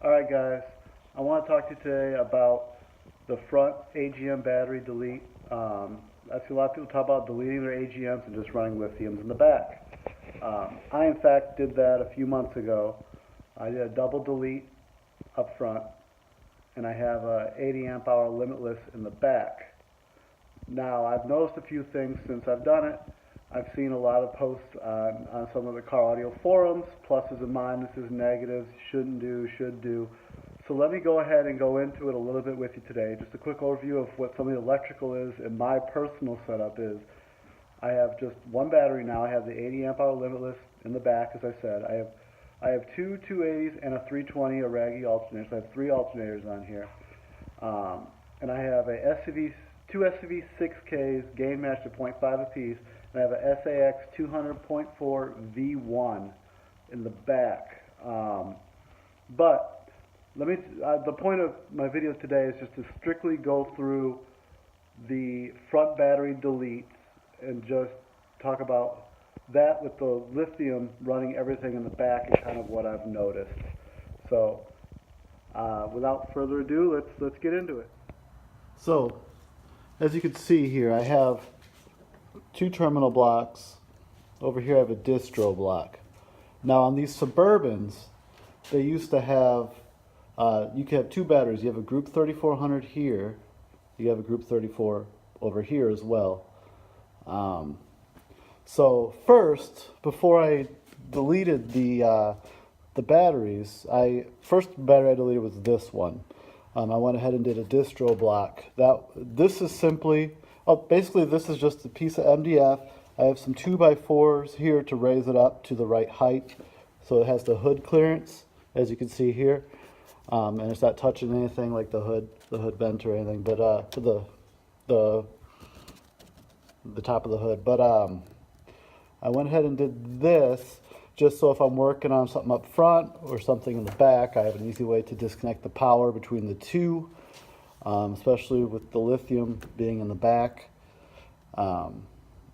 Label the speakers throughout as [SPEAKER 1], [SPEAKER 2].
[SPEAKER 1] Alright guys, I want to talk to you today about the front AGM battery delete. I see a lot of people talk about deleting their AGMs and just running lithiums in the back. I in fact did that a few months ago. I did a double delete up front and I have a 80 amp hour Limitless in the back. Now I've noticed a few things since I've done it. I've seen a lot of posts on some of the car audio forums, pluses and minuses, negatives, shouldn't do, should do. So let me go ahead and go into it a little bit with you today. Just a quick overview of what some of the electrical is and my personal setup is. I have just one battery now. I have the 80 amp hour Limitless in the back, as I said. I have two 280s and a 320 Araghi alternator. So I have three alternators on here. And I have two SCV 6Ks gain matched at 0.5 apiece. I have a SAX 200.4 V1 in the back. But the point of my video today is just to strictly go through the front battery deletes and just talk about that with the lithium running everything in the back and kind of what I've noticed. So without further ado, let's get into it. So as you can see here, I have two terminal blocks. Over here I have a distro block. Now on these Suburbans, they used to have, you can have two batteries. You have a group 3400 here, you have a group 34 over here as well. So first, before I deleted the batteries, first battery I deleted was this one. I went ahead and did a distro block. This is simply, basically this is just a piece of MDF. I have some 2x4s here to raise it up to the right height. So it has the hood clearance, as you can see here. And it's not touching anything like the hood vent or anything, but to the top of the hood. But I went ahead and did this just so if I'm working on something up front or something in the back, I have an easy way to disconnect the power between the two. Especially with the lithium being in the back, and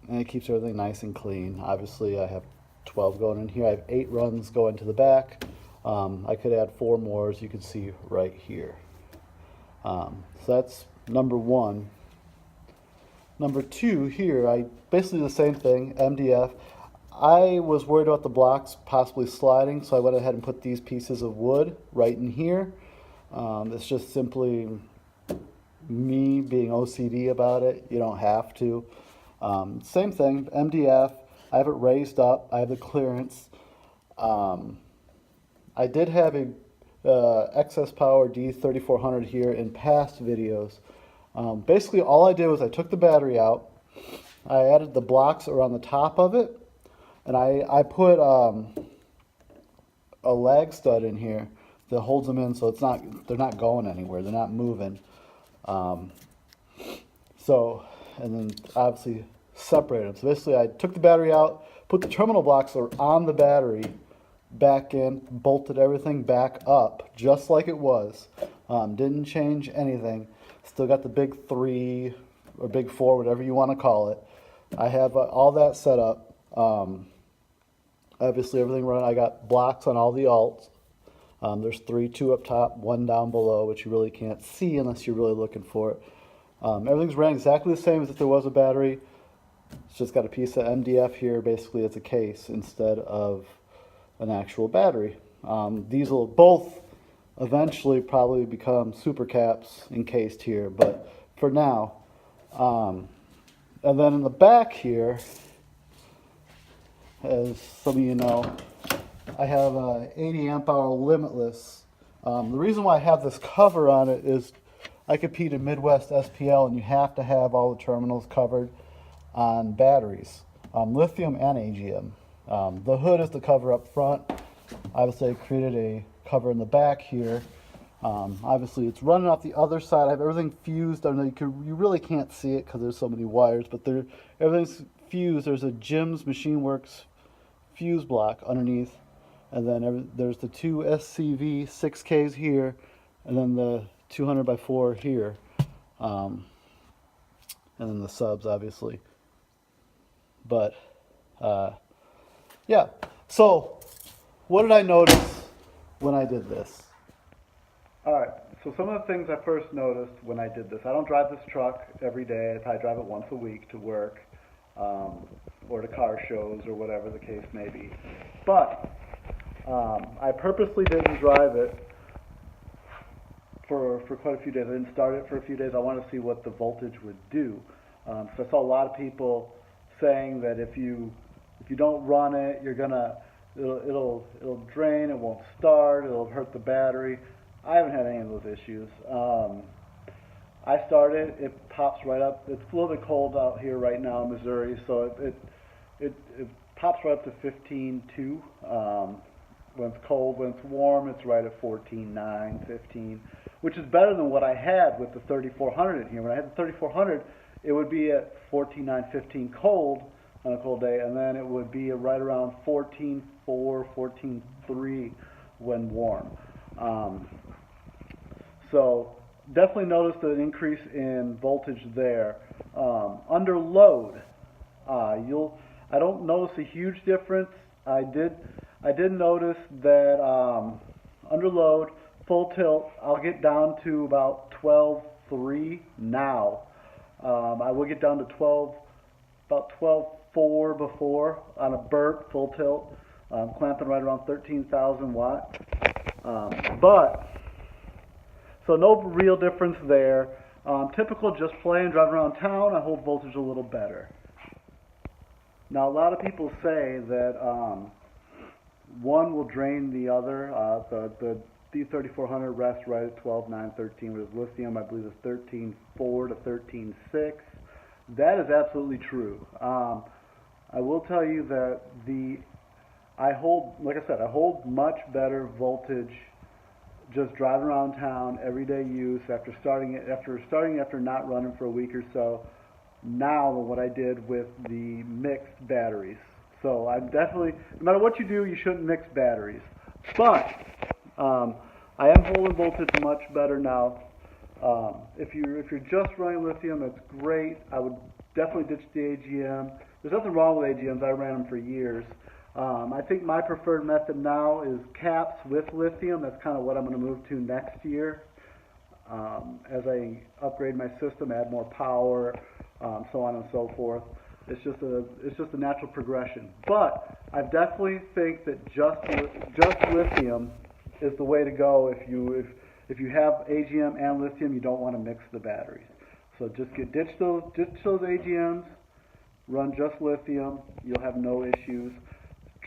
[SPEAKER 1] it keeps everything nice and clean. Obviously I have 12 going in here. I have 8 runs going to the back. I could add 4 more, as you can see right here. So that's number one. Number two, here basically the same thing, MDF. I was worried about the blocks possibly sliding, so I went ahead and put these pieces of wood right in here. It's just simply me being OCD about it. You don't have to. Same thing, MDF. I have it raised up. I have the clearance. I did have a excess power D3400 here in past videos. Basically all I did was I took the battery out. I added the blocks around the top of it, and I put a lag stud in here that holds them in, so they're not going anywhere. They're not moving. And then obviously separate them. So basically I took the battery out, put the terminal blocks on the battery, back in, bolted everything back up just like it was. Didn't change anything. Still got the big 3 or big 4, whatever you want to call it. I have all that set up. Obviously everything running. I got blocks on all the alts. There's 3, 2 up top, 1 down below, which you really can't see unless you're really looking for it. Everything's running exactly the same as if there was a battery. It's just got a piece of MDF here, basically as a case instead of an actual battery. These will both eventually probably become super caps encased here, but for now. And then in the back here, as some of you know, I have a 80 amp hour Limitless. The reason why I have this cover on it is I compete in Midwest SPL, and you have to have all the terminals covered on batteries, lithium and AGM. The hood is the cover up front. Obviously I created a cover in the back here. Obviously it's running off the other side. I have everything fused. I know you really can't see it because there's so many wires, but everything's fused. There's a Jim's Machine Works fuse block underneath, and then there's the 2 SCV 6Ks here, and then the 200x4 here, and then the subs obviously. But yeah, so what did I notice when I did this? Alright, so some of the things I first noticed when I did this, I don't drive this truck every day, I probably drive it once a week to work, or to car shows, or whatever the case may be. But, I purposely didn't drive it for quite a few days. I didn't start it for a few days. I wanted to see what the voltage would do. So I saw a lot of people saying that if you don't run it, it'll drain, it won't start, it'll hurt the battery. I haven't had any of those issues. I started, it pops right up. It's a little bit cold out here right now in Missouri, so it pops right up to 15.2. When it's cold, when it's warm, it's right at 14.9, 15, which is better than what I had with the 3400 in here. When I had the 3400, it would be at 14.9, 15 cold on a cold day, and then it would be right around 14.4, 14.3 when warm. So definitely noticed an increase in voltage there. Under load, I don't notice a huge difference. I did notice that under load, full tilt, I'll get down to about 12.3 now. I will get down to about 12.4 before on a burp full tilt, clamping right around 13,000 watt. So no real difference there. Typical just playing, driving around town, I hold voltage a little better. Now a lot of people say that one will drain the other. The D3400 rests right at 12.9, 13, whereas lithium I believe is 13.4 to 13.6. That is absolutely true. I will tell you that like I said, I hold much better voltage just driving around town, everyday use, after not running for a week or so, now than what I did with the mixed batteries. So I'm definitely, no matter what you do, you shouldn't mix batteries. But I am holding voltage much better now. If you're just running lithium, that's great. I would definitely ditch the AGM. There's nothing wrong with AGMs. I ran them for years. I think my preferred method now is caps with lithium. That's kind of what I'm going to move to next year. As I upgrade my system, add more power, so on and so forth. It's just a natural progression. But I definitely think that just lithium is the way to go if you have AGM and lithium. You don't want to mix the batteries. So just ditch those AGMs, run just lithium. You'll have no issues.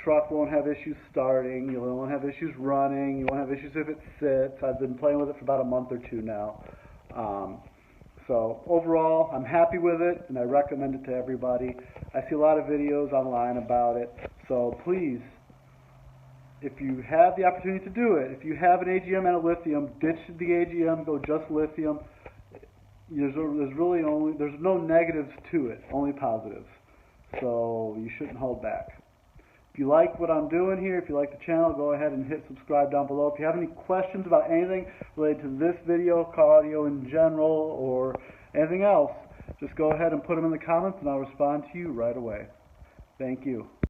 [SPEAKER 1] Truck won't have issues starting. You won't have issues running. You won't have issues if it sits. I've been playing with it for about a month or two now. So overall, I'm happy with it, and I recommend it to everybody. I see a lot of videos online about it. So please, if you have the opportunity to do it, if you have an AGM and a lithium, ditch the AGM, go just lithium. There's no negatives to it, only positives. So you shouldn't hold back. If you like what I'm doing here, if you like the channel, go ahead and hit subscribe down below. If you have any questions about anything related to this video, car audio in general, or anything else, just go ahead and put them in the comments and I'll respond to you right away. Thank you.